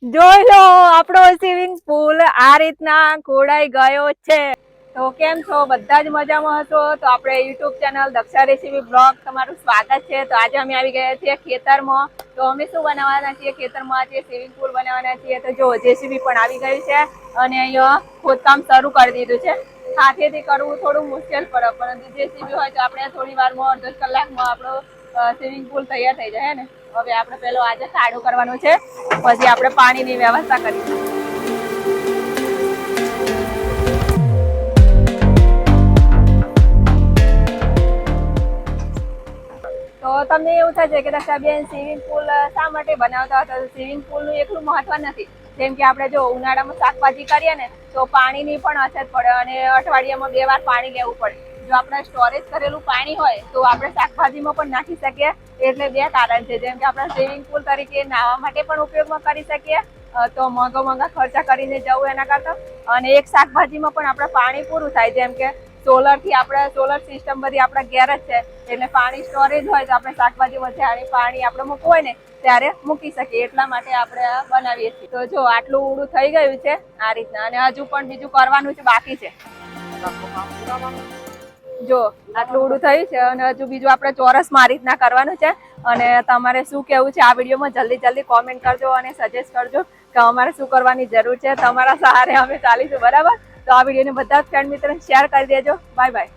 જોઈ લો આપણો swimming pool આ રીતના ખોડાઈ ગયો છે। તો કેમ છો? બધા જ મજામાં હશો? તો આપણે YouTube channel Daksha recipe blog તમારું સ્વાગત છે। તો આજે અમે આવી ગયા છીએ ખેતરમાં। તો અમે શું બનાવવાના છીએ ખેતરમાં? આજે સ્વિમિંગ પુલ બનાવવાના છીએ। તો જો જેસીબી પણ આવી ગયું છે અને અહીંયા ખોદકામ શરૂ કરી દીધું છે। હાથેથી કરવું થોડું મુશ્કેલ પડે, પરંતુ જેસીબી હોય તો આપણે થોડી વારમાં અડધો કલાકમાં આપણો સ્વિમિંગ પુલ તૈયાર થઈ જાય ને। હવે આપણે પેલો આજે સાડું કરવાનું છે, પછી આપણે પાણીની વ્યવસ્થા કરીશું। તો તમને એવું થશે કે દક્ષાબેન સ્વિમિંગ પુલ શા માટે બનાવતા હતા? સ્વિમિંગ પુલનું એટલું મહત્વ નથી। જેમ કે આપણે જો ઉનાળામાં શાકભાજી કરીએ ને તો પાણીની પણ અછત પડે અને અઠવાડિયામાં 2 વાર પાણી લેવું પડે। જો આપણે સ્ટોરેજ કરેલું પાણી હોય તો આપણે શાકભાજીમાં પણ નાખી શકીએ। એટલે 2 કારણ છે, જેમ કે આપણે સ્વિમિંગ પુલ તરીકે નાહવા માટે પણ ઉપયોગમાં કરી શકીએ, તો મોંઘા ખર્ચા કરીને જવું એના કરતા, અને એક શાકભાજીમાં પણ આપણે પાણી પૂરું થાય। જેમ કે સોલરથી આપણે સોલર સિસ્ટમ બધી આપણા ઘેર જ છે, એટલે પાણી સ્ટોરેજ હોય તો આપણે શાકભાજીમાં જ્યારે પાણી આપણે મૂકવું હોય ને ત્યારે મૂકી શકીએ। એટલા માટે આપણે આ બનાવીએ છીએ। તો જો આટલું ઊંડું થઈ ગયું છે આ રીતના, અને હજુ પણ બીજું કરવાનું છે, બાકી છે। જો આટલું ઊંડું થયું છે અને હજુ બીજું આપણે ચોરસમાં આ રીતના કરવાનું છે। અને તમારે શું કેવું છે આ વિડીયોમાં જલ્દી કોમેન્ટ કરજો અને સજેસ્ટ કરજો કે અમારે શું કરવાની જરૂર છે। તમારા સહારે અમે ચાલીશું, બરાબર? તો આ વિડીયોને બધા જ ફ્રેન્ડ મિત્રોને શેર કરી દેજો। Bye bye.